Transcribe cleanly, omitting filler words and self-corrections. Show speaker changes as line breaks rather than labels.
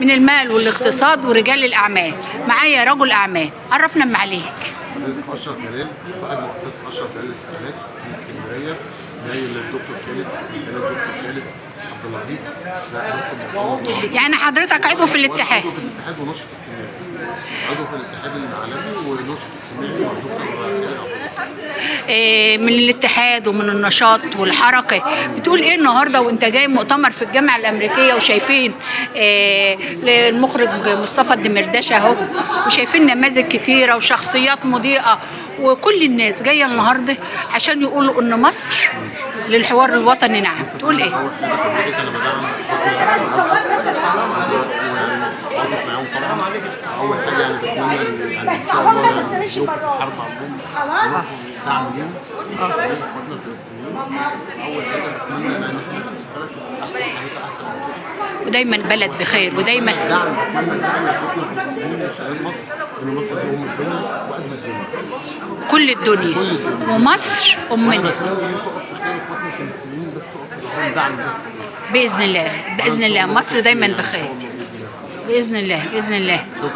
من المال والاقتصاد ورجال الاعمال. معايا رجل اعمال، عرفنا ام عليك.
حضرتك اشرف جلال، صاحب مؤسسه اشرف جلال للسكنات من اسكندريه، جاي للدكتور خالد عبد اللطيف.
يعني حضرتك عضو في الاتحاد؟
عضو في الاتحاد ونشط اجتماعي، عضو في الاتحاد العالمي ونشط اجتماعي مع الدكتور خالد عبد اللطيف.
من الاتحاد ومن النشاط والحركه، بتقول ايه النهارده وانت جاي مؤتمر في الجامعه الامريكيه وشايفين المخرج مصطفى الدمرداش اهو، وشايفين نماذج كتيره وشخصيات مضيئه، وكل الناس جايه النهارده عشان يقولوا ان مصر للحوار الوطني نعم. تقول ايه؟
انا بدعم واقف معاهم طبعا. اول حاجه يعني بتمنى يعني ان شاء الله يعني يوقف الحرب عندهم، دعم ليهم اخواتنا الفلسطينيين. اول حاجه بتمنى ان البلد تبقى احسن
ودايما بلد بخير، ودايما
بتمنى دعم لاخواتنا الفلسطينيين من خلال مصر، ان مصر دي ام الدنيا وقد الدنيا،
كل الدنيا، ومصر امنا.
انا بتمنى ان تقف في خير اخواتنا الفلسطينيين، بس تقف في ظهرهم دعم بس.
باذن الله، باذن الله مصر دايما بخير، باذن الله، باذن الله.